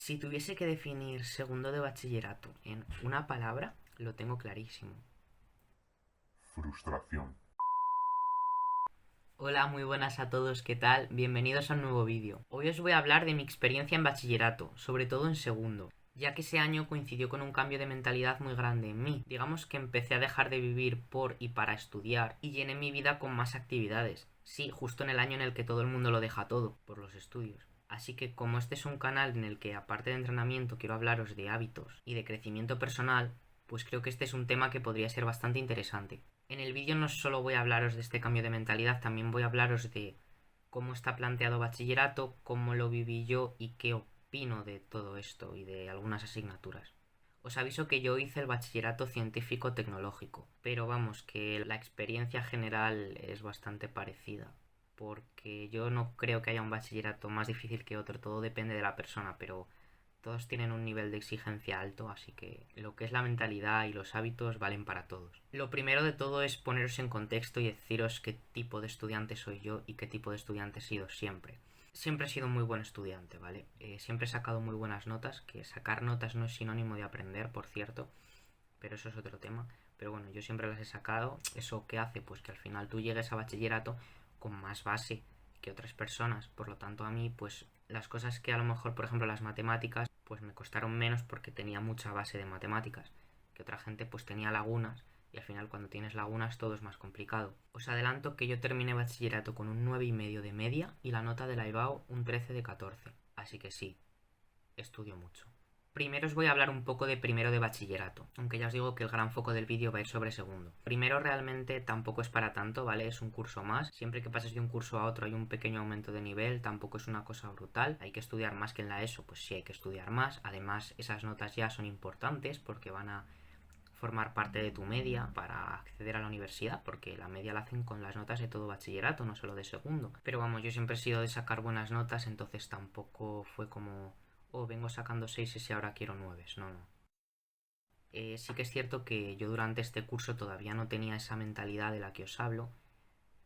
Si tuviese que definir segundo de bachillerato en una palabra, lo tengo clarísimo. Frustración. Hola, muy buenas a todos, ¿qué tal? Bienvenidos a un nuevo vídeo. Hoy os voy a hablar de mi experiencia en bachillerato, sobre todo en segundo, ya que ese año coincidió con un cambio de mentalidad muy grande en mí. Digamos que empecé a dejar de vivir por y para estudiar y llené mi vida con más actividades. Sí, justo en el año en el que todo el mundo lo deja todo, por los estudios. Así que como este es un canal en el que aparte de entrenamiento quiero hablaros de hábitos y de crecimiento personal, pues creo que este es un tema que podría ser bastante interesante. En el vídeo no solo voy a hablaros de este cambio de mentalidad, también voy a hablaros de cómo está planteado bachillerato, cómo lo viví yo y qué opino de todo esto y de algunas asignaturas. Os aviso que yo hice el bachillerato científico-tecnológico, pero vamos, que la experiencia general es bastante parecida, porque yo no creo que haya un bachillerato más difícil que otro, todo depende de la persona, pero todos tienen un nivel de exigencia alto, así que lo que es la mentalidad y los hábitos valen para todos. Lo primero de todo es poneros en contexto y deciros qué tipo de estudiante soy yo y qué tipo de estudiante he sido siempre. Siempre he sido muy buen estudiante, ¿vale? Siempre he sacado muy buenas notas, que sacar notas no es sinónimo de aprender, por cierto, pero eso es otro tema. Pero bueno, yo siempre las he sacado. ¿Eso qué hace? Pues que al final tú llegues a bachillerato con más base que otras personas. Por lo tanto, a mí, pues las cosas que a lo mejor, por ejemplo, las matemáticas, pues me costaron menos porque tenía mucha base de matemáticas. Que otra gente pues tenía lagunas y al final cuando tienes lagunas todo es más complicado. Os adelanto que yo terminé bachillerato con un 9,5 de media y la nota de la EBAU un 13 de 14. Así que sí, estudio mucho. Primero os voy a hablar un poco de primero de bachillerato, aunque ya os digo que el gran foco del vídeo va a ir sobre segundo. Primero realmente tampoco es para tanto, ¿vale? Es un curso más. Siempre que pases de un curso a otro hay un pequeño aumento de nivel, tampoco es una cosa brutal. Hay que estudiar más que en la ESO, pues sí hay que estudiar más. Además, esas notas ya son importantes porque van a formar parte de tu media para acceder a la universidad, porque la media la hacen con las notas de todo bachillerato, no solo de segundo. Pero vamos, yo siempre he sido de sacar buenas notas, entonces tampoco fue como, oh, vengo sacando 6 y ahora quiero 9. No, no. Sí que es cierto que yo durante este curso todavía no tenía esa mentalidad de la que os hablo,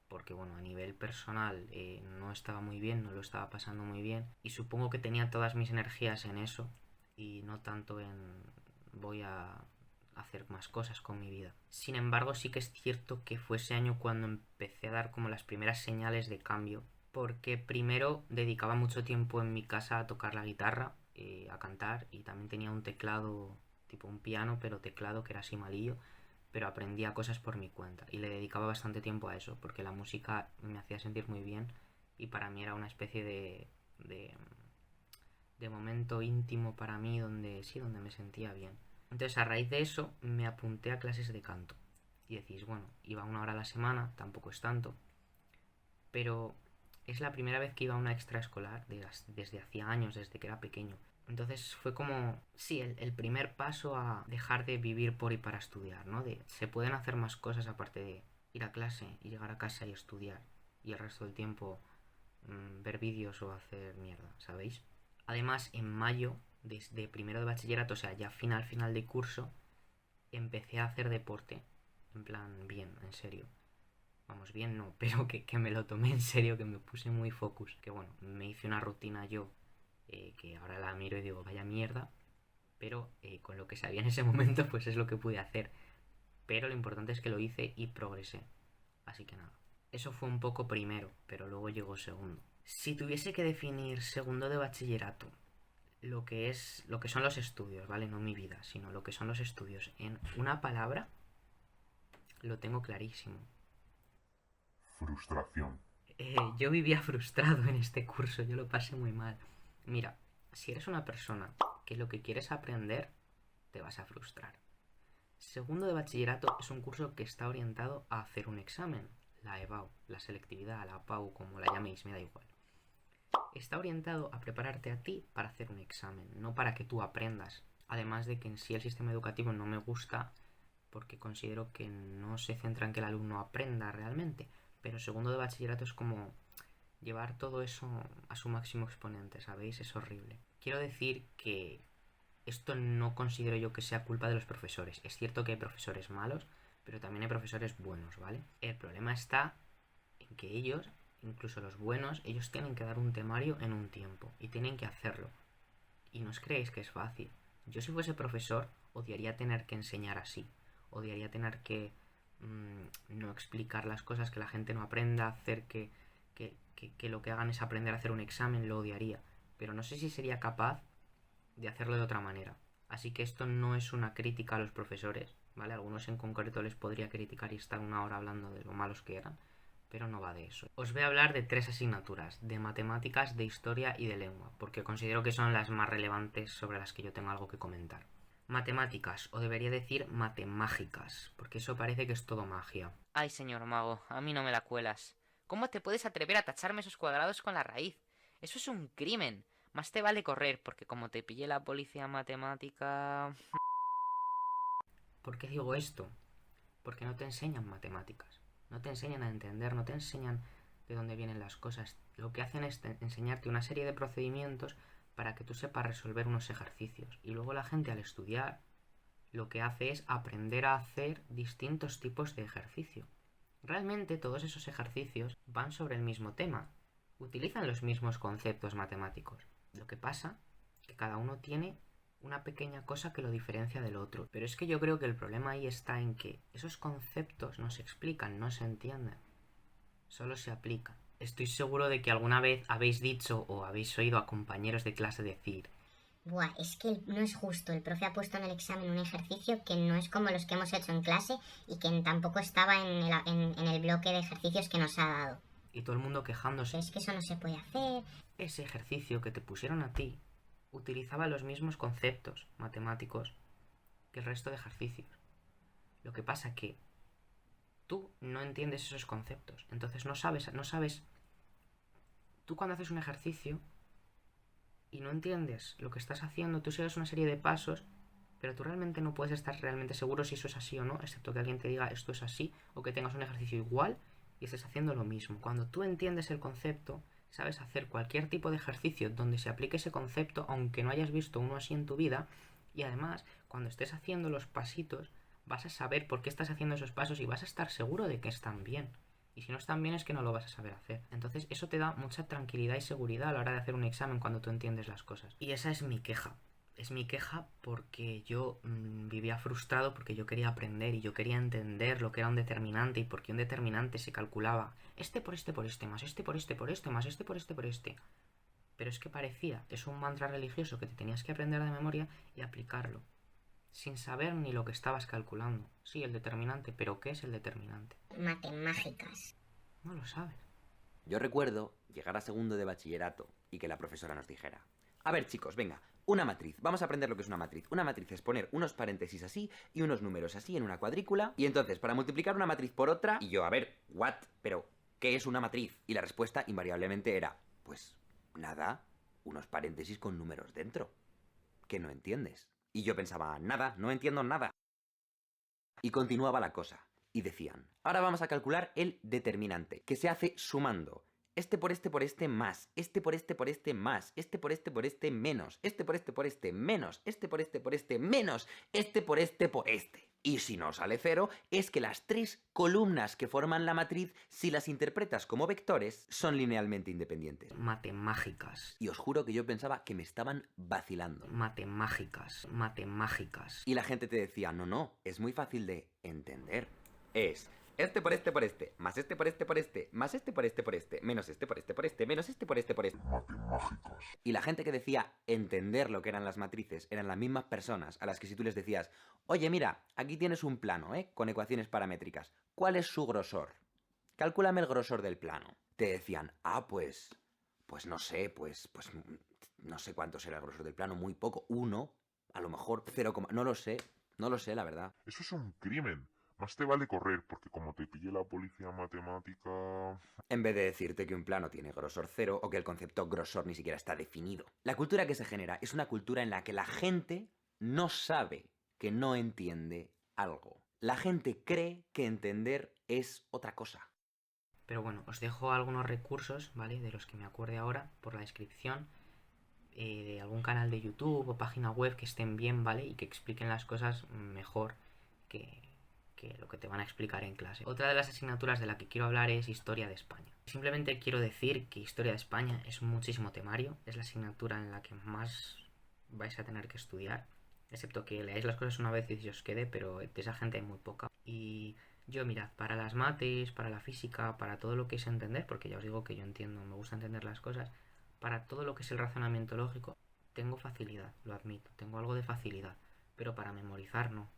porque bueno, a nivel personal no estaba muy bien, no lo estaba pasando muy bien, y supongo que tenía todas mis energías en eso y no tanto en voy a hacer más cosas con mi vida. Sin embargo, sí que es cierto que fue ese año cuando empecé a dar como las primeras señales de cambio, porque primero dedicaba mucho tiempo en mi casa a tocar la guitarra, a cantar, y también tenía un teclado tipo un piano, pero teclado que era así malillo, pero aprendía cosas por mi cuenta y le dedicaba bastante tiempo a eso, porque la música me hacía sentir muy bien y para mí era una especie de momento íntimo para mí donde sí, donde me sentía bien. Entonces a raíz de eso me apunté a clases de canto. Y decís, bueno, iba 1 hora a la semana, tampoco es tanto, pero es la primera vez que iba a una extraescolar desde hacía años, desde que era pequeño. Entonces fue como, sí, el primer paso a dejar de vivir por y para estudiar, ¿no? De, se pueden hacer más cosas aparte de ir a clase y llegar a casa y estudiar. Y el resto del tiempo ver vídeos o hacer mierda, ¿sabéis? Además, en mayo, desde primero de bachillerato, o sea, ya final de curso, empecé a hacer deporte. En plan, bien, en serio. Vamos, bien no, pero que me lo tomé en serio, que me puse muy focus. Que bueno, me hice una rutina yo, que ahora la miro y digo, vaya mierda. Pero con lo que sabía en ese momento, pues es lo que pude hacer. Pero lo importante es que lo hice y progresé. Así que nada. Eso fue un poco primero, pero luego llegó segundo. Si tuviese que definir segundo de bachillerato, lo que son los estudios, ¿vale? No mi vida, sino lo que son los estudios en una palabra, lo tengo clarísimo. Frustración. Yo vivía frustrado en este curso, yo lo pasé muy mal. Mira, si eres una persona que lo que quieres aprender, te vas a frustrar. Segundo de bachillerato es un curso que está orientado a hacer un examen, la EBAU, la selectividad, la PAU, como la llaméis, me da igual. Está orientado a prepararte a ti para hacer un examen, no para que tú aprendas. Además de que en sí el sistema educativo no me gusta porque considero que no se centra en que el alumno aprenda realmente. Pero segundo de bachillerato es como llevar todo eso a su máximo exponente, ¿sabéis? Es horrible. Quiero decir que esto no considero yo que sea culpa de los profesores. Es cierto que hay profesores malos, pero también hay profesores buenos, ¿vale? El problema está en que ellos, incluso los buenos, ellos tienen que dar un temario en un tiempo y tienen que hacerlo. Y no os creéis que es fácil. Yo si fuese profesor, odiaría tener que enseñar así. Odiaría tener que no explicar las cosas, que la gente no aprenda, hacer que lo que hagan es aprender a hacer un examen, lo odiaría. Pero no sé si sería capaz de hacerlo de otra manera. Así que esto no es una crítica a los profesores, ¿vale? Algunos en concreto les podría criticar y estar una hora hablando de lo malos que eran, pero no va de eso. Os voy a hablar de 3 asignaturas, de matemáticas, de historia y de lengua, porque considero que son las más relevantes sobre las que yo tengo algo que comentar. Matemáticas, o debería decir matemágicas, porque eso parece que es todo magia. Ay, señor mago, a mí no me la cuelas. ¿Cómo te puedes atrever a tacharme esos cuadrados con la raíz? Eso es un crimen. Más te vale correr, porque como te pille la policía matemática... ¿Por qué digo esto? Porque no te enseñan matemáticas, no te enseñan a entender, no te enseñan de dónde vienen las cosas. Lo que hacen es enseñarte una serie de procedimientos para que tú sepas resolver unos ejercicios. Y luego la gente al estudiar lo que hace es aprender a hacer distintos tipos de ejercicio. Realmente todos esos ejercicios van sobre el mismo tema, utilizan los mismos conceptos matemáticos. Lo que pasa es que cada uno tiene una pequeña cosa que lo diferencia del otro. Pero es que yo creo que el problema ahí está en que esos conceptos no se explican, no se entienden, solo se aplican. Estoy seguro de que alguna vez habéis dicho o habéis oído a compañeros de clase decir: Buah, es que no es justo. El profe ha puesto en el examen un ejercicio que no es como los que hemos hecho en clase y que tampoco estaba en el bloque de ejercicios que nos ha dado. y todo el mundo quejándose. Es que eso no se puede hacer. Ese ejercicio que te pusieron a ti utilizaba los mismos conceptos matemáticos que el resto de ejercicios. Lo que pasa que tú no entiendes esos conceptos, entonces no sabes. Tú cuando haces un ejercicio y no entiendes lo que estás haciendo, tú sigues una serie de pasos, pero tú realmente no puedes estar realmente seguro si eso es así o no, excepto que alguien te diga esto es así, o que tengas un ejercicio igual y estés haciendo lo mismo. Cuando tú entiendes el concepto, sabes hacer cualquier tipo de ejercicio donde se aplique ese concepto, aunque no hayas visto uno así en tu vida, y además, cuando estés haciendo los pasitos, vas a saber por qué estás haciendo esos pasos y vas a estar seguro de que están bien. Y si no están bien es que no lo vas a saber hacer. Entonces eso te da mucha tranquilidad y seguridad a la hora de hacer un examen cuando tú entiendes las cosas. Y esa es mi queja. Es mi queja porque yo vivía frustrado porque yo quería aprender y yo quería entender lo que era un determinante y por qué un determinante se calculaba este, más este por este, más este por este, más este por este por este. Pero es que parecía, es un mantra religioso que te tenías que aprender de memoria y aplicarlo, sin saber ni lo que estabas calculando. Sí, el determinante, pero ¿qué es el determinante? Matemáticas. No lo sabes. Yo recuerdo llegar a segundo de bachillerato y que la profesora nos dijera: a ver, chicos, venga, una matriz. Vamos a aprender lo que es una matriz. Una matriz es poner unos paréntesis así y unos números así en una cuadrícula. Y entonces, para multiplicar una matriz por otra... Y yo, a ver, ¿what? Pero, ¿qué es una matriz? Y la respuesta invariablemente era: pues, nada, unos paréntesis con números dentro. ¿Qué no entiendes? Y yo pensaba: nada, no entiendo nada. Y continuaba la cosa. Y decían: ahora vamos a calcular el determinante, que se hace sumando. Este por este más, este por este más, este por este menos, este por este menos, este por este menos, este por este. Y si no sale cero, es que las 3 columnas que forman la matriz, si las interpretas como vectores, son linealmente independientes. Matemágicas. Y os juro que yo pensaba que me estaban vacilando. Matemágicas. Matemágicas. Y la gente te decía: no, no, es muy fácil de entender. Es este por este, más este por este, más este por este, menos este por este, menos este por este. Matemágicas. Y la gente que decía entender lo que eran las matrices eran las mismas personas a las que si tú les decías: oye, mira, aquí tienes un plano, con ecuaciones paramétricas. ¿Cuál es su grosor? Cálculame el grosor del plano. Te decían: pues no sé, no sé cuánto será el grosor del plano, muy poco, 1, a lo mejor 0, no lo sé, la verdad. Eso es un crimen. Más te vale correr, porque como te pille la policía matemática... En vez de decirte que un plano tiene grosor 0 o que el concepto grosor ni siquiera está definido. La cultura que se genera es una cultura en la que la gente no sabe que no entiende algo. La gente cree que entender es otra cosa. Pero bueno, os dejo algunos recursos, ¿vale? De los que me acuerde ahora por la descripción. De algún canal de YouTube o página web que estén bien, ¿vale? Y que expliquen las cosas mejor que lo que te van a explicar en clase. Otra de las asignaturas de la que quiero hablar es Historia de España. Simplemente quiero decir que Historia de España es muchísimo temario, es la asignatura en la que más vais a tener que estudiar, excepto que leáis las cosas una vez y se os quede, pero de esa gente hay muy poca. Y yo, mirad, para las mates, para la física, para todo lo que es entender, porque ya os digo que yo entiendo, me gusta entender las cosas, para todo lo que es el razonamiento lógico, tengo facilidad, lo admito, tengo algo de facilidad, pero para memorizar no.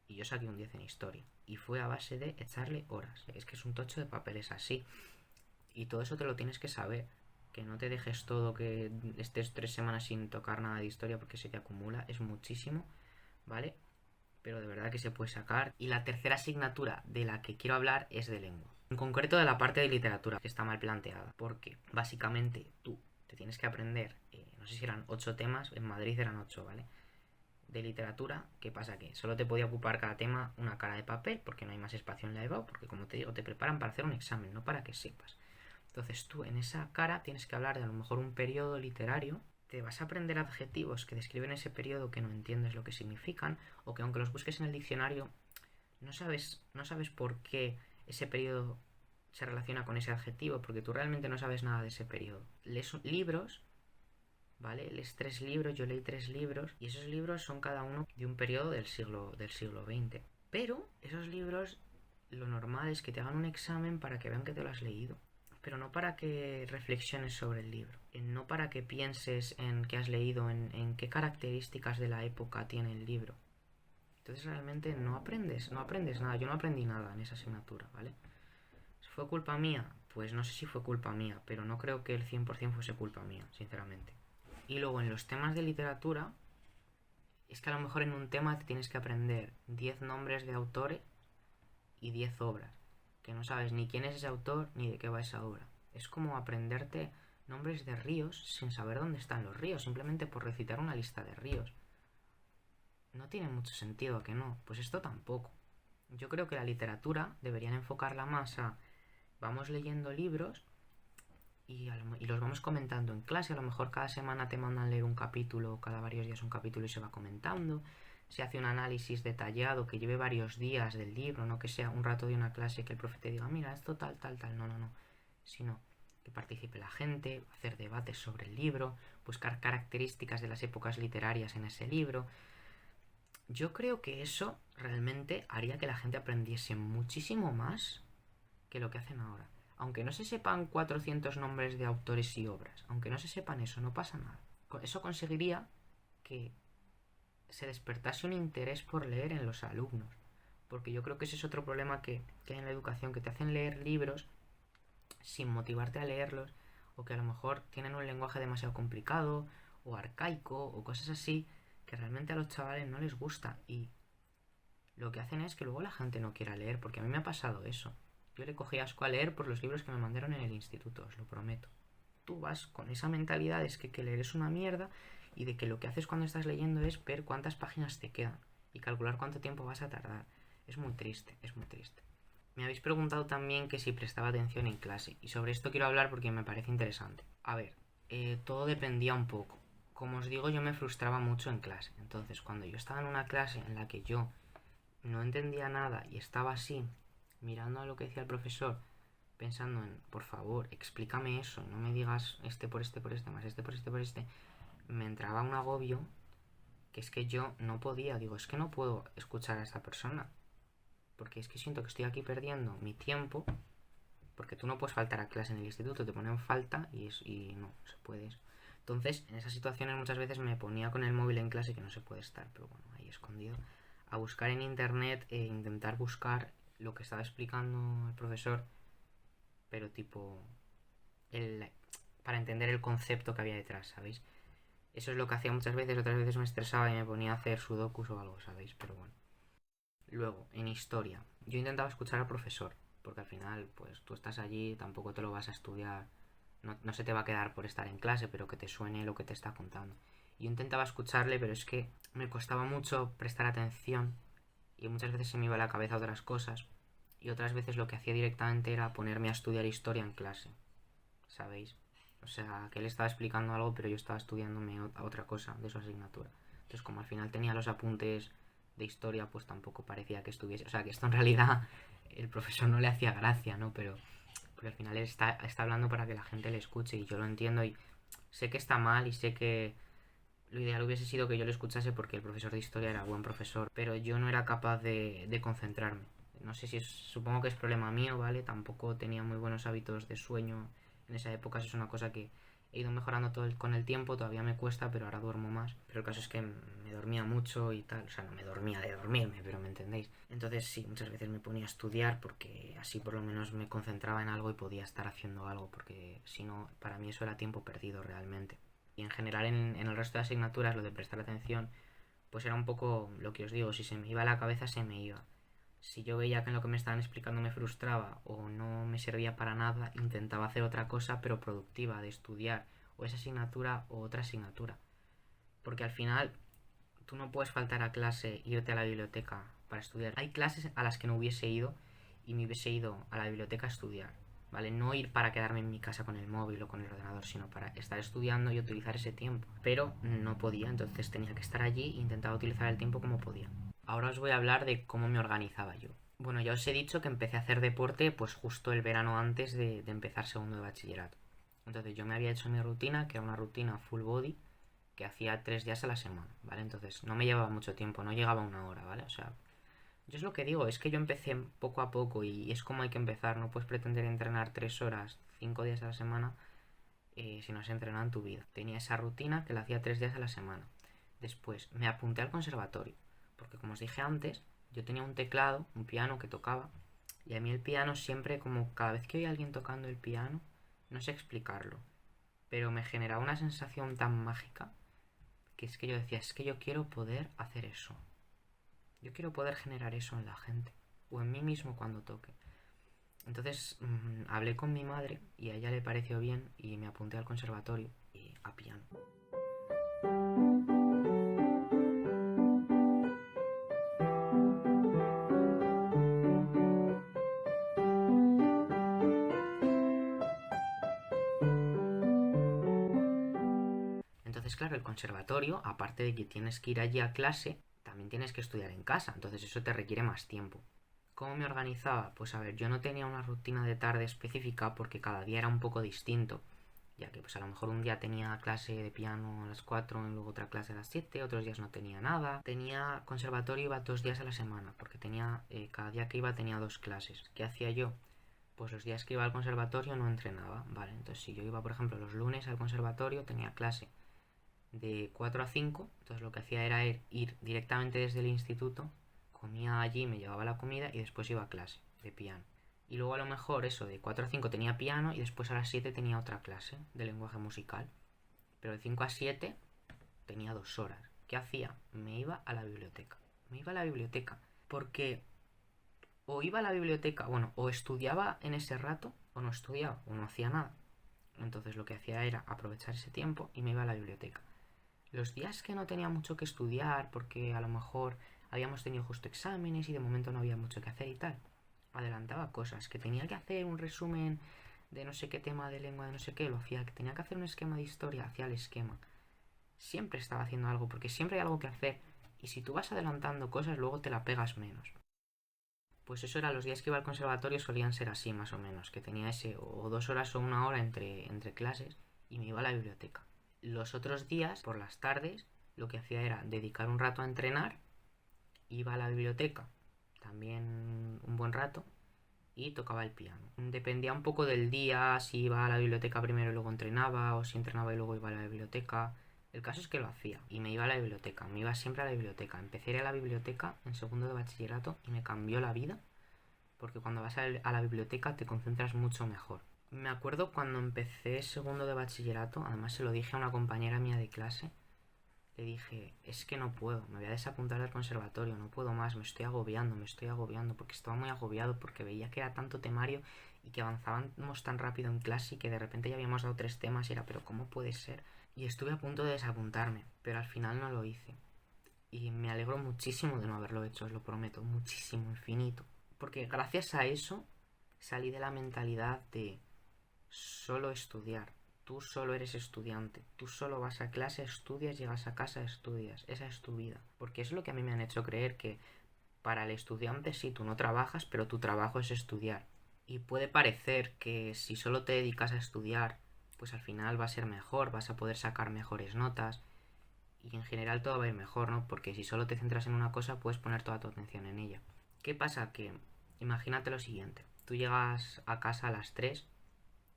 Y yo saqué un 10 en historia, y fue a base de echarle horas. Es que es un tocho de papeles así. Y todo eso te lo tienes que saber. Que no te dejes todo, que estés 3 semanas sin tocar nada de historia porque se te acumula, es muchísimo, ¿vale? Pero de verdad que se puede sacar. Y la tercera asignatura de la que quiero hablar es de lengua. En concreto de la parte de literatura, que está mal planteada. Porque básicamente tú te tienes que aprender, no sé si eran 8 temas, en Madrid eran 8, ¿vale? De literatura, ¿qué pasa? Que solo te podía ocupar cada tema una cara de papel, porque no hay más espacio en la EBAU, porque como te digo, te preparan para hacer un examen, no para que sepas. Entonces tú en esa cara tienes que hablar de a lo mejor un periodo literario, te vas a aprender adjetivos que describen ese periodo que no entiendes lo que significan, o que aunque los busques en el diccionario, no sabes por qué ese periodo se relaciona con ese adjetivo, porque tú realmente no sabes nada de ese periodo. Lees libros, ¿vale? Lees 3 libros, yo leí 3 libros, y esos libros son cada uno de un periodo del siglo XX. Pero esos libros, lo normal es que te hagan un examen para que vean que te lo has leído. Pero no para que reflexiones sobre el libro, no para que pienses en qué has leído, en qué características de la época tiene el libro. Entonces realmente no aprendes nada, yo no aprendí nada en esa asignatura, ¿vale? ¿Fue culpa mía? Pues no sé si fue culpa mía, pero no creo que el 100% fuese culpa mía, sinceramente. Y luego en los temas de literatura, es que a lo mejor en un tema te tienes que aprender 10 nombres de autores y 10 obras, que no sabes ni quién es ese autor ni de qué va esa obra. Es como aprenderte nombres de ríos sin saber dónde están los ríos, simplemente por recitar una lista de ríos. No tiene mucho sentido, que no. Pues esto tampoco. Yo creo que la literatura deberían enfocarla más a vamos leyendo libros y los vamos comentando en clase. A lo mejor cada semana te mandan a leer un capítulo, cada varios días un capítulo y se va comentando. Se hace un análisis detallado que lleve varios días del libro, no que sea un rato de una clase que el profe te diga, mira, esto tal, tal, tal, no, sino que participe la gente, hacer debates sobre el libro, buscar características de las épocas literarias en ese libro. Yo creo que eso realmente haría que la gente aprendiese muchísimo más que lo que hacen ahora. Aunque no se sepan 400 nombres de autores y obras, aunque no se sepan eso, no pasa nada. Eso conseguiría que se despertase un interés por leer en los alumnos. Porque yo creo que ese es otro problema que hay en la educación, que te hacen leer libros sin motivarte a leerlos, o que a lo mejor tienen un lenguaje demasiado complicado, o arcaico, o cosas así, que realmente a los chavales no les gusta. Y lo que hacen es que luego la gente no quiera leer, porque a mí me ha pasado eso. Yo le cogí asco a leer por los libros que me mandaron en el instituto, os lo prometo. Tú vas con esa mentalidad de que leer es una mierda, y de que lo que haces cuando estás leyendo es ver cuántas páginas te quedan y calcular cuánto tiempo vas a tardar. Es muy triste, es muy triste. Me habéis preguntado también que si prestaba atención en clase, y sobre esto quiero hablar porque me parece interesante. A ver, todo dependía un poco. Como os digo, yo me frustraba mucho en clase. Entonces, cuando yo estaba en una clase en la que yo no entendía nada y estaba así, mirando a lo que decía el profesor, pensando en, por favor, explícame eso, no me digas este por este, más este por este, me entraba un agobio que es que yo no podía, digo, es que no puedo escuchar a esta persona, porque es que siento que estoy aquí perdiendo mi tiempo, porque tú no puedes faltar a clase en el instituto, te ponen falta y no se puede eso. Entonces, en esas situaciones muchas veces me ponía con el móvil en clase, que no se puede estar, pero bueno, ahí escondido, a buscar en internet e intentar buscar lo que estaba explicando el profesor, pero tipo para entender el concepto que había detrás, ¿sabéis? Eso es lo que hacía muchas veces, otras veces me estresaba y me ponía a hacer sudokus o algo, ¿sabéis? Pero bueno. Luego, en historia, yo intentaba escuchar al profesor, porque al final, pues tú estás allí, tampoco te lo vas a estudiar, no se te va a quedar por estar en clase, pero que te suene lo que te está contando. Yo intentaba escucharle, pero es que me costaba mucho prestar atención y muchas veces se me iba a la cabeza otras cosas, y otras veces lo que hacía directamente era ponerme a estudiar historia en clase, ¿sabéis? O sea, que él estaba explicando algo, pero yo estaba estudiándome otra cosa de su asignatura. Entonces, como al final tenía los apuntes de historia, pues tampoco parecía que estuviese... O sea, que esto en realidad el profesor no le hacía gracia, ¿no? Pero porque al final él está hablando para que la gente le escuche y yo lo entiendo y sé que está mal y sé que Lo ideal hubiese sido que yo lo escuchase porque el profesor de historia era buen profesor, pero yo no era capaz de concentrarme. No sé si supongo que es problema mío, ¿vale? Tampoco tenía muy buenos hábitos de sueño en esa época, eso es una cosa que he ido mejorando con el tiempo, todavía me cuesta, pero ahora duermo más. Pero el caso es que me dormía mucho y tal, o sea, no me dormía de dormirme, pero me entendéis. Entonces sí, muchas veces me ponía a estudiar porque así por lo menos me concentraba en algo y podía estar haciendo algo, porque si no, para mí eso era tiempo perdido realmente. Y en general en el resto de asignaturas, lo de prestar atención, pues era un poco lo que os digo, si se me iba a la cabeza, se me iba. Si yo veía que en lo que me estaban explicando me frustraba o no me servía para nada, intentaba hacer otra cosa pero productiva, de estudiar o esa asignatura o otra asignatura. Porque al final tú no puedes faltar a clase e irte a la biblioteca para estudiar. Hay clases a las que no hubiese ido y me hubiese ido a la biblioteca a estudiar, ¿vale? No ir para quedarme en mi casa con el móvil o con el ordenador, sino para estar estudiando y utilizar ese tiempo. Pero no podía, entonces tenía que estar allí e intentaba utilizar el tiempo como podía. Ahora os voy a hablar de cómo me organizaba yo. Bueno, ya os he dicho que empecé a hacer deporte pues justo el verano antes de empezar segundo de bachillerato. Entonces yo me había hecho mi rutina, que era una rutina full body, que hacía 3 días a la semana, ¿vale? Entonces no me llevaba mucho tiempo, no llegaba a una hora, ¿vale? O sea, yo es lo que digo, es que yo empecé poco a poco y es como hay que empezar, no puedes pretender entrenar 3 horas, 5 días a la semana si no has entrenado en tu vida. Tenía esa rutina que la hacía 3 días a la semana. Después me apunté al conservatorio, porque como os dije antes, yo tenía un teclado, un piano que tocaba, y a mí el piano siempre, como cada vez que oía a alguien tocando el piano, no sé explicarlo, pero me generaba una sensación tan mágica que es que yo decía, es que yo quiero poder hacer eso. Yo quiero poder generar eso en la gente, o en mí mismo cuando toque. Entonces hablé con mi madre y a ella le pareció bien y me apunté al conservatorio y a piano. Entonces, claro, el conservatorio, aparte de que tienes que ir allí a clase, también tienes que estudiar en casa, entonces eso te requiere más tiempo. ¿Cómo me organizaba? Pues a ver, yo no tenía una rutina de tarde específica porque cada día era un poco distinto, ya que pues a lo mejor un día tenía clase de piano a las 4 y luego otra clase a las 7, otros días no tenía nada. Tenía conservatorio, iba 2 días a la semana, porque tenía cada día que iba tenía 2 clases. ¿Qué hacía yo? Pues los días que iba al conservatorio no entrenaba, ¿vale? Entonces si yo iba, por ejemplo, los lunes al conservatorio, tenía clase de 4 a 5, entonces lo que hacía era ir directamente desde el instituto, comía allí, me llevaba la comida y después iba a clase de piano. Y luego a lo mejor eso, de 4 a 5 tenía piano y después a las 7 tenía otra clase de lenguaje musical. Pero de 5 a 7 tenía 2 horas. ¿Qué hacía? Me iba a la biblioteca. Me iba a la biblioteca porque o iba a la biblioteca, bueno, o estudiaba en ese rato o no estudiaba o no hacía nada. Entonces lo que hacía era aprovechar ese tiempo y me iba a la biblioteca. Los días que no tenía mucho que estudiar porque a lo mejor habíamos tenido justo exámenes y de momento no había mucho que hacer y tal, adelantaba cosas, que tenía que hacer un resumen de no sé qué tema de lengua, de no sé qué, lo hacía, que tenía que hacer un esquema de historia, hacía el esquema. Siempre estaba haciendo algo porque siempre hay algo que hacer y si tú vas adelantando cosas luego te la pegas menos. Pues eso era, los días que iba al conservatorio solían ser así más o menos, que tenía ese o 2 horas o una hora entre clases y me iba a la biblioteca. Los otros días, por las tardes, lo que hacía era dedicar un rato a entrenar, iba a la biblioteca, también un buen rato, y tocaba el piano. Dependía un poco del día, si iba a la biblioteca primero y luego entrenaba, o si entrenaba y luego iba a la biblioteca. El caso es que lo hacía, y me iba a la biblioteca, me iba siempre a la biblioteca. Empecé a ir a la biblioteca en segundo de bachillerato y me cambió la vida, porque cuando vas a la biblioteca te concentras mucho mejor. Me acuerdo cuando empecé segundo de bachillerato, además se lo dije a una compañera mía de clase, le dije, es que no puedo, me voy a desapuntar del conservatorio, no puedo más, me estoy agobiando, porque estaba muy agobiado, porque veía que era tanto temario y que avanzábamos tan rápido en clase y que de repente ya habíamos dado 3 temas y era, pero ¿cómo puede ser? Y estuve a punto de desapuntarme, pero al final no lo hice. Y me alegro muchísimo de no haberlo hecho, os lo prometo, muchísimo, infinito. Porque gracias a eso salí de la mentalidad de solo estudiar. Tú solo eres estudiante. Tú solo vas a clase, estudias, llegas a casa, estudias. Esa es tu vida. Porque es lo que a mí me han hecho creer que para el estudiante sí, tú no trabajas, pero tu trabajo es estudiar. Y puede parecer que si solo te dedicas a estudiar, pues al final va a ser mejor, vas a poder sacar mejores notas. y en general todo va a ir mejor, ¿no? Porque si solo te centras en una cosa, puedes poner toda tu atención en ella. ¿Qué pasa? Que imagínate lo siguiente. Tú llegas a casa a las 3,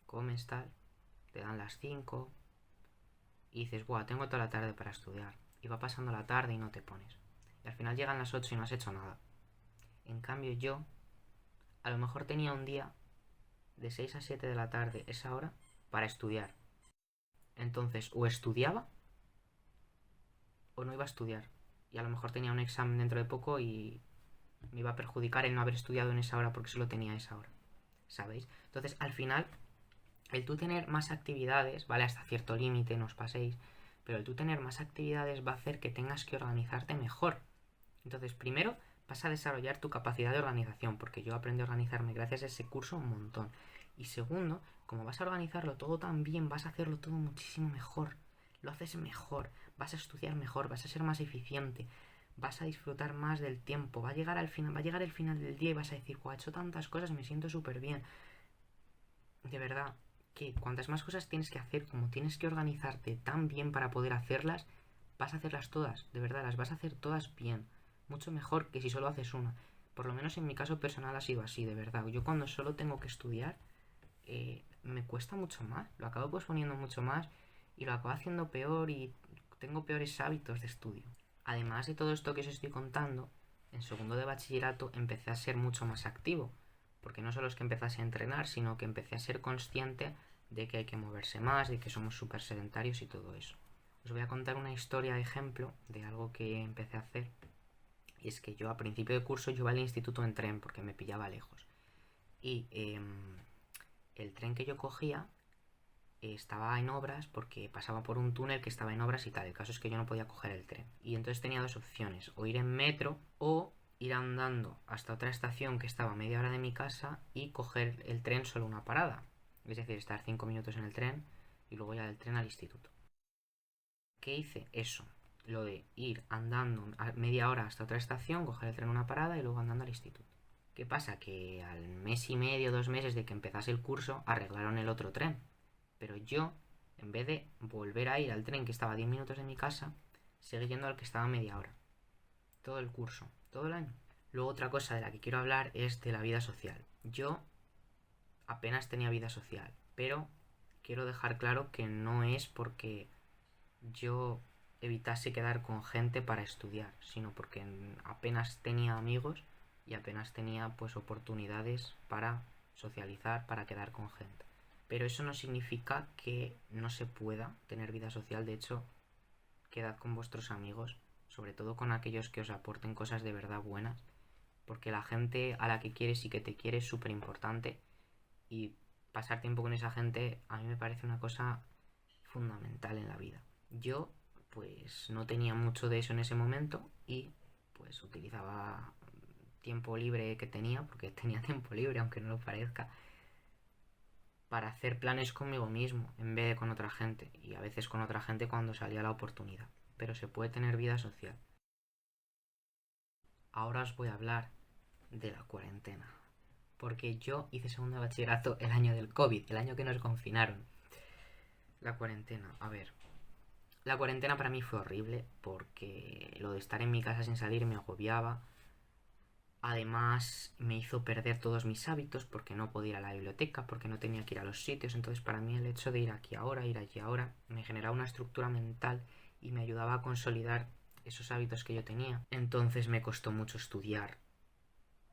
comes tal, te dan las 5 y dices, buah, tengo toda la tarde para estudiar. Y va pasando la tarde y no te pones. Y al final llegan las 8 y no has hecho nada. En cambio yo, a lo mejor tenía un día de 6 a 7 de la tarde, esa hora, para estudiar. Entonces, o estudiaba o no iba a estudiar. Y a lo mejor tenía un examen dentro de poco y me iba a perjudicar el no haber estudiado en esa hora porque solo tenía esa hora. ¿Sabéis? Entonces, al final, el tú tener más actividades, ¿vale? Hasta cierto límite, no os paséis, pero el tú tener más actividades va a hacer que tengas que organizarte mejor. Entonces, primero, vas a desarrollar tu capacidad de organización, porque yo aprendí a organizarme gracias a ese curso un montón. Y segundo, como vas a organizarlo todo tan bien, vas a hacerlo todo muchísimo mejor. Lo haces mejor, vas a estudiar mejor, vas a ser más eficiente, vas a disfrutar más del tiempo, va a llegar el final del día y vas a decir, he hecho tantas cosas, me siento súper bien. De verdad, que cuantas más cosas tienes que hacer, como tienes que organizarte tan bien para poder hacerlas, vas a hacerlas todas, de verdad, las vas a hacer todas bien. Mucho mejor que si solo haces una. Por lo menos en mi caso personal ha sido así, de verdad. Yo cuando solo tengo que estudiar, me cuesta mucho más. Lo acabo posponiendo mucho más y lo acabo haciendo peor y tengo peores hábitos de estudio. Además de todo esto que os estoy contando, en segundo de bachillerato empecé a ser mucho más activo. Porque no solo es que empezase a entrenar, sino que empecé a ser consciente de que hay que moverse más, de que somos súper sedentarios y todo eso. Os voy a contar una historia de ejemplo de algo que empecé a hacer. Y es que yo a principio de curso yo iba al instituto en tren porque me pillaba lejos. Y el tren que yo cogía estaba en obras porque pasaba por un túnel que estaba en obras y tal. El caso es que yo no podía coger el tren. Y entonces tenía dos opciones, o ir en metro o ir andando hasta otra estación que estaba a media hora de mi casa y coger el tren solo una parada. Es decir, estar 5 minutos en el tren y luego ya del tren al instituto. ¿Qué hice? Eso. Lo de ir andando a media hora hasta otra estación, coger el tren una parada y luego andando al instituto. ¿Qué pasa? Que al mes y medio, 2 meses de que empezase el curso, arreglaron el otro tren. Pero yo, en vez de volver a ir al tren que estaba a 10 minutos de mi casa, seguí yendo al que estaba a media hora. Todo el curso, todo el año. Luego otra cosa de la que quiero hablar es de la vida social. Yo apenas tenía vida social, pero quiero dejar claro que no es porque yo evitase quedar con gente para estudiar, sino porque apenas tenía amigos y apenas tenía pues oportunidades para socializar, para quedar con gente. Pero eso no significa que no se pueda tener vida social. De hecho, quedad con vuestros amigos, sobre todo con aquellos que os aporten cosas de verdad buenas, porque la gente a la que quieres y que te quiere es súper importante y pasar tiempo con esa gente a mí me parece una cosa fundamental en la vida. Yo pues no tenía mucho de eso en ese momento y pues utilizaba tiempo libre que tenía, porque tenía tiempo libre aunque no lo parezca, para hacer planes conmigo mismo en vez de con otra gente, y a veces con otra gente cuando salía la oportunidad. Pero se puede tener vida social. Ahora os voy a hablar de la cuarentena, porque yo hice segundo de bachillerato el año del COVID, el año que nos confinaron. La cuarentena, a ver, la cuarentena para mí fue horrible porque lo de estar en mi casa sin salir me agobiaba. Además me hizo perder todos mis hábitos porque no podía ir a la biblioteca, porque no tenía que ir a los sitios. Entonces para mí el hecho de ir aquí ahora, ir allí ahora, me generaba una estructura mental y me ayudaba a consolidar esos hábitos que yo tenía. Entonces me costó mucho estudiar.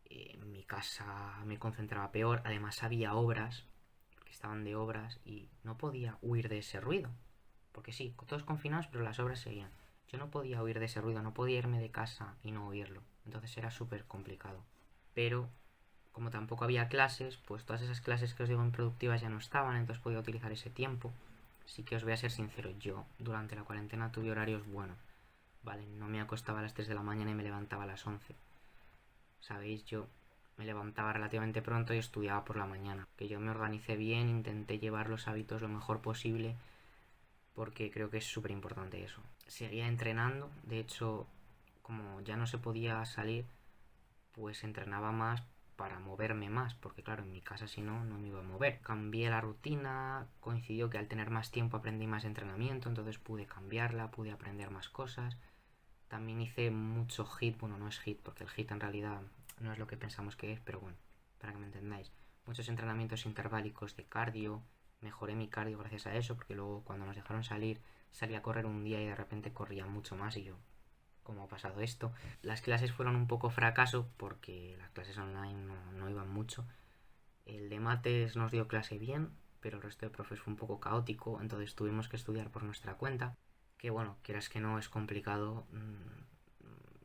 En mi casa me concentraba peor. Además había obras, que estaban de obras y no podía huir de ese ruido. Porque sí, todos confinados, pero las obras seguían. Yo no podía huir de ese ruido, no podía irme de casa y no oírlo. Entonces era súper complicado. Pero como tampoco había clases, pues todas esas clases que os digo improductivas ya no estaban, entonces podía utilizar ese tiempo. Así que os voy a ser sincero, yo durante la cuarentena tuve horarios buenos. Vale, no me acostaba a las 3 de la mañana y me levantaba a las 11. Sabéis, yo me levantaba relativamente pronto y estudiaba por la mañana. Que yo me organicé bien, intenté llevar los hábitos lo mejor posible, porque creo que es súper importante eso. Seguía entrenando, de hecho, como ya no se podía salir, pues entrenaba más para moverme más, porque claro, en mi casa si no, no me iba a mover. Cambié la rutina, coincidió que al tener más tiempo aprendí más entrenamiento, entonces pude cambiarla, pude aprender más cosas. También hice mucho HIIT, bueno, no es HIIT, porque el HIIT en realidad no es lo que pensamos que es, pero bueno, para que me entendáis. Muchos entrenamientos interválicos de cardio, mejoré mi cardio gracias a eso, porque luego cuando nos dejaron salir, salí a correr un día y de repente corría mucho más y yo, ¿cómo ha pasado esto? Las clases fueron un poco fracaso porque las clases online no iban mucho. El de mates nos dio clase bien, pero el resto de profes fue un poco caótico, entonces tuvimos que estudiar por nuestra cuenta. Que bueno, quieras que no, es complicado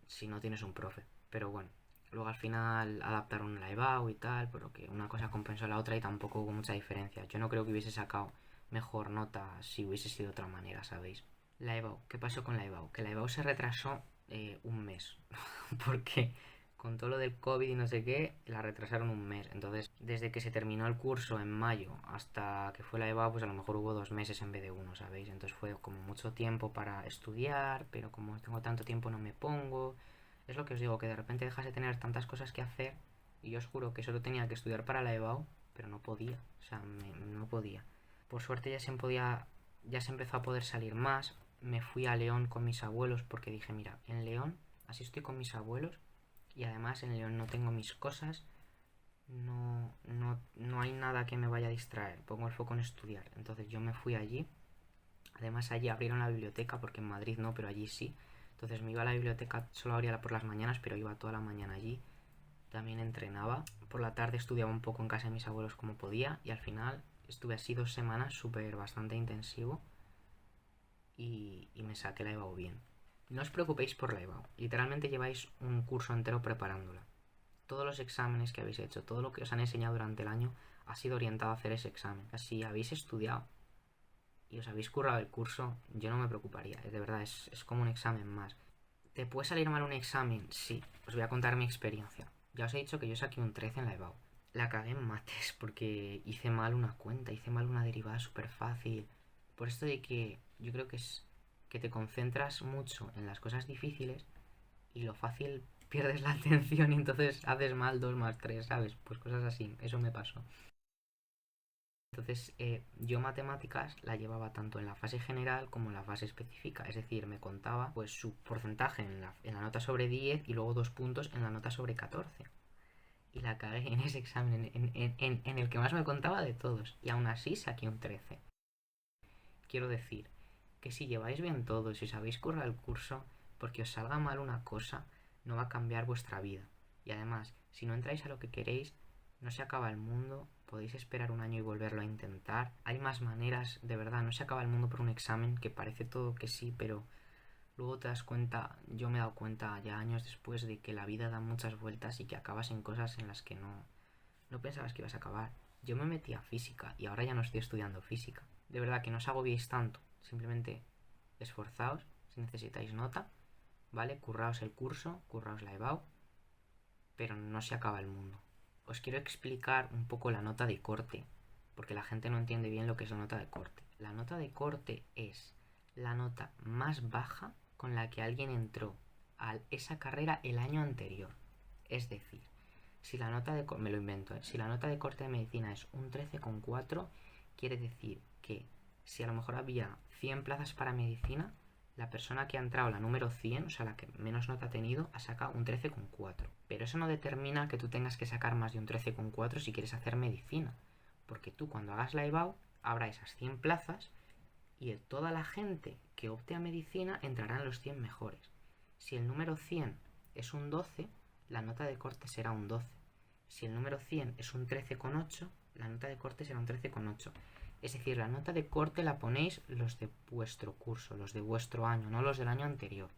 si no tienes un profe. Pero bueno, luego al final adaptaron la EBAU y tal, pero que una cosa compensó a la otra y tampoco hubo mucha diferencia. Yo no creo que hubiese sacado mejor nota si hubiese sido de otra manera, ¿sabéis? La EBAU, ¿qué pasó con la EBAU? Que la EBAU se retrasó un mes, porque con todo lo del COVID y no sé qué, la retrasaron un mes. Entonces, desde que se terminó el curso en mayo hasta que fue la EBAU, pues a lo mejor hubo 2 meses en vez de uno, ¿sabéis? Entonces fue como mucho tiempo para estudiar, pero como tengo tanto tiempo no me pongo. Es lo que os digo, que de repente dejas de tener tantas cosas que hacer y yo os juro que solo tenía que estudiar para la EBAU, pero no podía, o sea, no podía. Por suerte ya se empezó a poder salir más. Me fui a León con mis abuelos porque dije, mira, en León así estoy con mis abuelos y además en León no tengo mis cosas, no hay nada que me vaya a distraer, pongo el foco en estudiar. Entonces yo me fui allí, además allí abrieron la biblioteca porque en Madrid no, pero allí sí. Entonces me iba a la biblioteca, solo abría por las mañanas, pero iba toda la mañana allí. También entrenaba, por la tarde estudiaba un poco en casa de mis abuelos como podía y al final estuve así 2 semanas, bastante intensivo y me saqué la EBAU bien. No os preocupéis por la EBAU, literalmente lleváis un curso entero preparándola. Todos los exámenes que habéis hecho, todo lo que os han enseñado durante el año ha sido orientado a hacer ese examen. Si habéis estudiado y os habéis currado el curso, yo no me preocuparía, de verdad, es como un examen más. ¿Te puede salir mal un examen? Sí, os voy a contar mi experiencia. Ya os he dicho que yo saqué un 13 en la EBAU. La cagué en mates porque hice mal una cuenta, hice mal una derivada súper fácil. Por esto de que yo creo que es que te concentras mucho en las cosas difíciles y lo fácil pierdes la atención y entonces haces mal 2 más 3, ¿sabes? Pues cosas así, eso me pasó. Entonces yo matemáticas la llevaba tanto en la fase general como en la fase específica, es decir, me contaba pues su porcentaje en la nota sobre 10 y luego 2 puntos en la nota sobre 14. Y la cagué en ese examen, en el que más me contaba de todos, y aún así saqué un 13. Quiero decir que si lleváis bien todo, si sabéis currar el curso, porque os salga mal una cosa, no va a cambiar vuestra vida. Y además, si no entráis a lo que queréis, no se acaba el mundo, podéis esperar un año y volverlo a intentar. Hay más maneras, de verdad, no se acaba el mundo por un examen, que parece todo que sí, pero luego te das cuenta, yo me he dado cuenta ya años después de que la vida da muchas vueltas y que acabas en cosas en las que no pensabas que ibas a acabar. Yo me metí a física y ahora ya no estoy estudiando física. De verdad que no os agobiéis tanto, simplemente esforzaos si necesitáis nota, ¿vale? Curraos el curso, curraos la EBAU, pero no se acaba el mundo. Os quiero explicar un poco la nota de corte, porque la gente no entiende bien lo que es la nota de corte. La nota de corte es la nota más baja con la que alguien entró a esa carrera el año anterior. Es decir, si la nota de me lo invento, si la nota de corte de medicina es un 13,4, quiere decir que si a lo mejor había 100 plazas para medicina, la persona que ha entrado, la número 100, o sea, la que menos nota ha tenido, ha sacado un 13,4. Pero eso no determina que tú tengas que sacar más de un 13,4 si quieres hacer medicina. Porque tú cuando hagas la EBAU, habrá esas 100 plazas y de toda la gente que opte a medicina entrarán los 100 mejores. Si el número 100 es un 12, la nota de corte será un 12. Si el número 100 es un 13,8, la nota de corte será un 13,8. Es decir, la nota de corte la ponéis los de vuestro curso, los de vuestro año, no los del año anterior,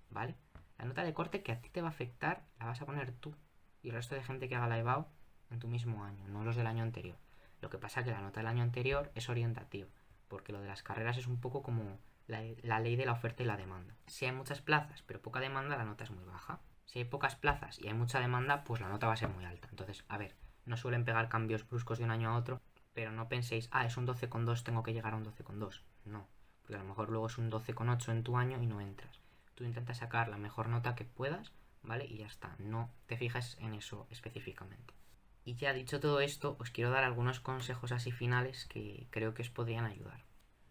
¿vale? La nota de corte que a ti te va a afectar la vas a poner tú y el resto de gente que haga la EBAU en tu mismo año, no los del año anterior. Lo que pasa es que la nota del año anterior es orientativa, porque lo de las carreras es un poco como la ley de la oferta y la demanda. Si hay muchas plazas pero poca demanda, la nota es muy baja. Si hay pocas plazas y hay mucha demanda, pues la nota va a ser muy alta. Entonces, a ver, no suelen pegar cambios bruscos de un año a otro, pero no penséis, es un 12,2, tengo que llegar a un 12,2. No, porque a lo mejor luego es un 12,8 en tu año y no entras. Tú intentas sacar la mejor nota que puedas, ¿vale? Y ya está, no te fijas en eso específicamente. Y ya dicho todo esto, os quiero dar algunos consejos así finales que creo que os podrían ayudar.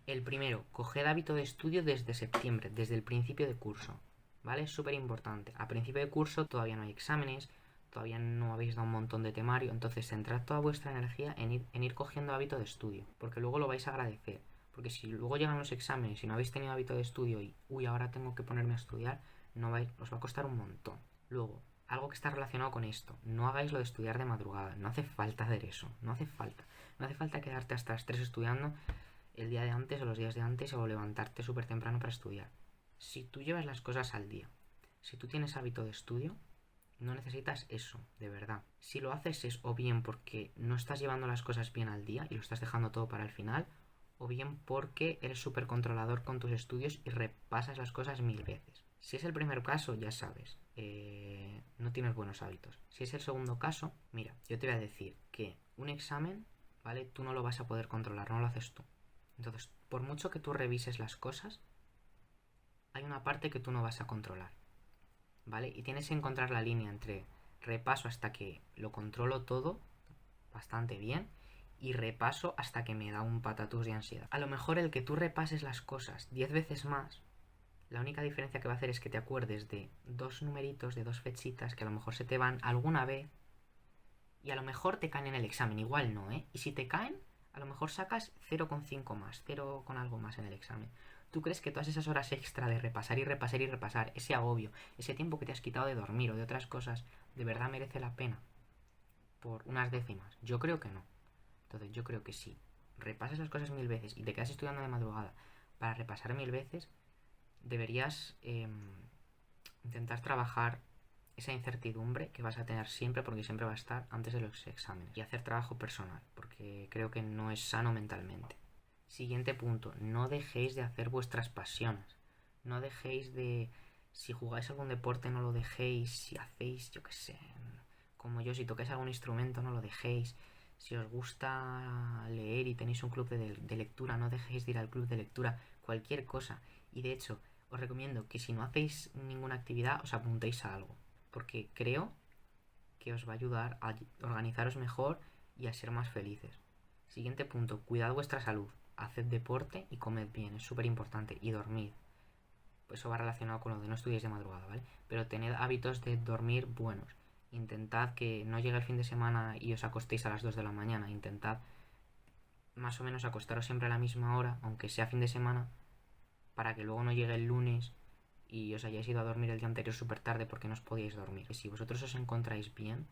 El primero, coged hábito de estudio desde septiembre, desde el principio de curso, ¿vale? Es súper importante. A principio de curso todavía no hay exámenes, todavía no habéis dado un montón de temario, entonces centrad toda vuestra energía en ir cogiendo hábito de estudio, porque luego lo vais a agradecer. Porque si luego llegan los exámenes y no habéis tenido hábito de estudio y, ahora tengo que ponerme a estudiar, os va a costar un montón. Luego, algo que está relacionado con esto, no hagáis lo de estudiar de madrugada, no hace falta hacer eso, no hace falta quedarte hasta las 3 estudiando el día de antes o los días de antes o levantarte súper temprano para estudiar. Si tú llevas las cosas al día, si tú tienes hábito de estudio, no necesitas eso, de verdad. Si lo haces es o bien porque no estás llevando las cosas bien al día y lo estás dejando todo para el final, o bien porque eres súper controlador con tus estudios y repasas las cosas 1000 veces. Si es el primer caso, ya sabes, no tienes buenos hábitos. Si es el segundo caso, mira, yo te voy a decir que un examen, ¿vale? Tú no lo vas a poder controlar, no lo haces tú. Entonces, por mucho que tú revises las cosas, hay una parte que tú no vas a controlar, ¿vale? Y tienes que encontrar la línea entre repaso hasta que lo controlo todo bastante bien y repaso hasta que me da un patatús de ansiedad. A lo mejor el que tú repases las cosas 10 veces más, la única diferencia que va a hacer es que te acuerdes de 2 numeritos, de 2 fechitas que a lo mejor se te van alguna vez y a lo mejor te caen en el examen, igual no, ¿eh? Y si te caen, a lo mejor sacas 0,5 más, 0 con algo más en el examen. ¿Tú crees que todas esas horas extra de repasar y repasar y repasar, ese agobio, ese tiempo que te has quitado de dormir o de otras cosas, de verdad merece la pena? Por unas décimas. Yo creo que no. Entonces yo creo que si repasas las cosas 1000 veces y te quedas estudiando de madrugada para repasar 1000 veces, deberías intentar trabajar esa incertidumbre que vas a tener siempre, porque siempre va a estar antes de los exámenes, y hacer trabajo personal, porque creo que no es sano mentalmente. Siguiente punto, no dejéis de hacer vuestras pasiones. No dejéis de... Si jugáis algún deporte, no lo dejéis. Si hacéis, yo qué sé, como yo, si tocáis algún instrumento, no lo dejéis. Si os gusta leer y tenéis un club de lectura, no dejéis de ir al club de lectura. Cualquier cosa. Y de hecho, os recomiendo que si no hacéis ninguna actividad, os apuntéis a algo, porque creo que os va a ayudar a organizaros mejor y a ser más felices. Siguiente punto, cuidad vuestra salud. Haced deporte y comed bien, es súper importante. Y dormid. Pues eso va relacionado con lo de no estudiéis de madrugada, ¿vale? Pero tened hábitos de dormir buenos. Intentad que no llegue el fin de semana y os acostéis a las 2 de la mañana. Intentad más o menos acostaros siempre a la misma hora, aunque sea fin de semana, para que luego no llegue el lunes y os hayáis ido a dormir el día anterior súper tarde porque no os podíais dormir. Si vosotros os encontráis bien,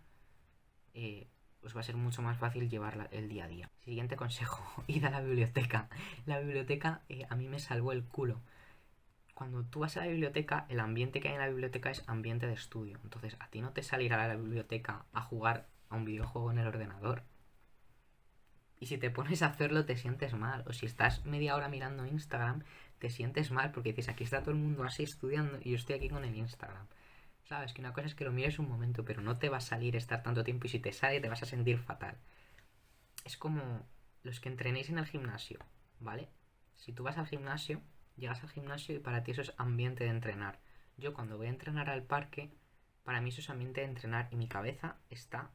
os va a ser mucho más fácil llevar el día a día. Siguiente consejo, id a la biblioteca. La biblioteca a mí me salvó el culo. Cuando tú vas a la biblioteca, el ambiente que hay en la biblioteca es ambiente de estudio. Entonces a ti no te sale ir a la biblioteca a jugar a un videojuego en el ordenador. Y si te pones a hacerlo te sientes mal. O si estás media hora mirando Instagram, te sientes mal porque dices, aquí está todo el mundo así estudiando y yo estoy aquí con el Instagram. Sabes que una cosa es que lo mires un momento, pero no te va a salir estar tanto tiempo y si te sale te vas a sentir fatal. Es como los que entrenéis en el gimnasio, ¿vale? Si tú vas al gimnasio, llegas al gimnasio y para ti eso es ambiente de entrenar. Yo cuando voy a entrenar al parque, para mí eso es ambiente de entrenar y mi cabeza está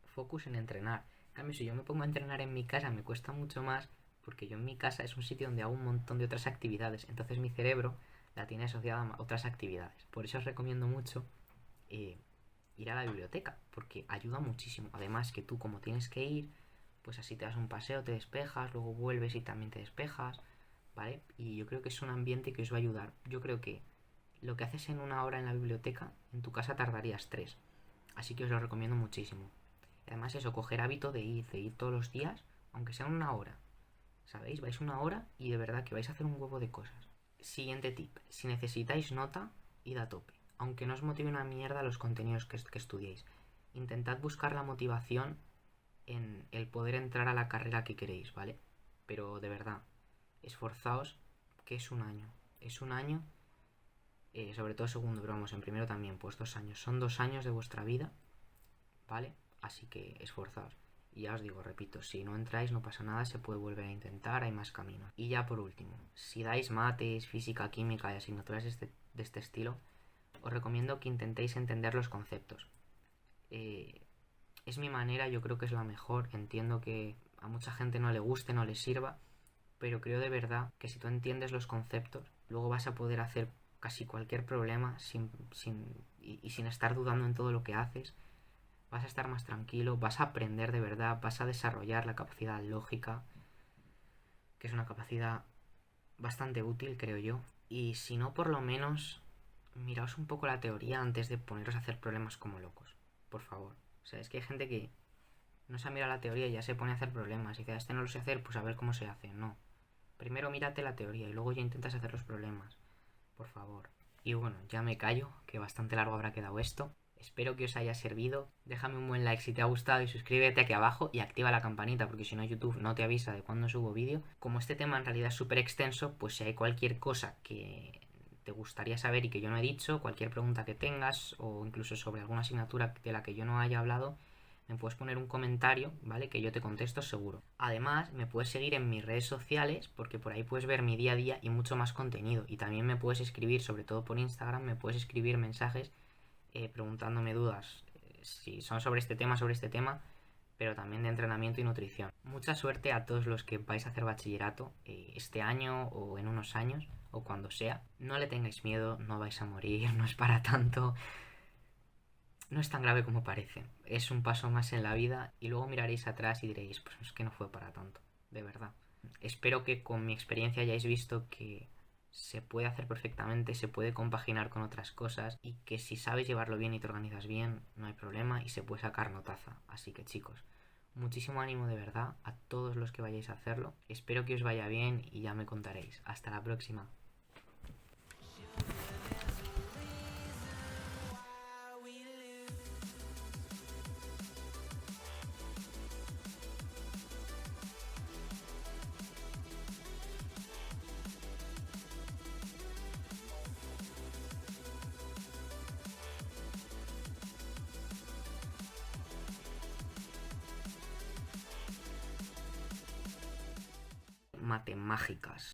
focus en entrenar. En cambio, si yo me pongo a entrenar en mi casa me cuesta mucho más porque yo en mi casa es un sitio donde hago un montón de otras actividades. Entonces mi cerebro la tiene asociada a otras actividades. Por eso os recomiendo mucho ir a la biblioteca, porque ayuda muchísimo. Además que tú como tienes que ir, pues así te das un paseo, te despejas, luego vuelves y también te despejas, ¿vale? Y yo creo que es un ambiente que os va a ayudar. Yo creo que lo que haces en una hora en la biblioteca, en tu casa tardarías 3. Así que os lo recomiendo muchísimo. Y además eso, coger hábito de ir todos los días, aunque sea una hora. ¿Sabéis? Vais una hora y de verdad que vais a hacer un huevo de cosas. Siguiente tip. Si necesitáis nota, id a tope. Aunque no os motive una mierda los contenidos que estudiéis. Intentad buscar la motivación en el poder entrar a la carrera que queréis, ¿vale? Pero de verdad, esforzaos, que es un año. Es un año, sobre todo segundo, pero vamos, en primero también, pues 2 años. Son 2 años de vuestra vida, ¿vale? Así que esforzaos. Y ya os digo, repito, si no entráis no pasa nada, se puede volver a intentar, hay más caminos. Y ya por último, si dais mates, física, química y asignaturas de este estilo, os recomiendo que intentéis entender los conceptos. Es mi manera, yo creo que es la mejor. Entiendo que a mucha gente no le guste, no le sirva, pero creo de verdad que si tú entiendes los conceptos, luego vas a poder hacer casi cualquier problema sin estar dudando en todo lo que haces. Vas a estar más tranquilo, vas a aprender de verdad, vas a desarrollar la capacidad lógica, que es una capacidad bastante útil, creo yo. Y si no, por lo menos, miraos un poco la teoría antes de poneros a hacer problemas como locos, por favor. O sea, es que hay gente que no se ha mirado la teoría y ya se pone a hacer problemas. Y dice, este no lo sé hacer, pues a ver cómo se hace. No. Primero mírate la teoría y luego ya intentas hacer los problemas. Por favor. Y bueno, ya me callo, que bastante largo habrá quedado esto. Espero que os haya servido. Déjame un buen like si te ha gustado y suscríbete aquí abajo y activa la campanita porque si no YouTube no te avisa de cuando subo vídeo. Como este tema en realidad es súper extenso, pues si hay cualquier cosa que te gustaría saber y que yo no he dicho, cualquier pregunta que tengas o incluso sobre alguna asignatura de la que yo no haya hablado, me puedes poner un comentario, ¿vale? Que yo te contesto seguro. Además, me puedes seguir en mis redes sociales porque por ahí puedes ver mi día a día y mucho más contenido. Y también me puedes escribir, sobre todo por Instagram, me puedes escribir mensajes preguntándome dudas, si son sobre este tema, pero también de entrenamiento y nutrición. Mucha suerte a todos los que vais a hacer bachillerato este año o en unos años o cuando sea. No le tengáis miedo, no vais a morir, no es para tanto. No es tan grave como parece. Es un paso más en la vida y luego miraréis atrás y diréis, pues es que no fue para tanto, de verdad. Espero que con mi experiencia hayáis visto que se puede hacer perfectamente, se puede compaginar con otras cosas y que si sabes llevarlo bien y te organizas bien, no hay problema y se puede sacar notaza. Así que chicos, muchísimo ánimo de verdad a todos los que vayáis a hacerlo. Espero que os vaya bien y ya me contaréis. Hasta la próxima. Matemáticas.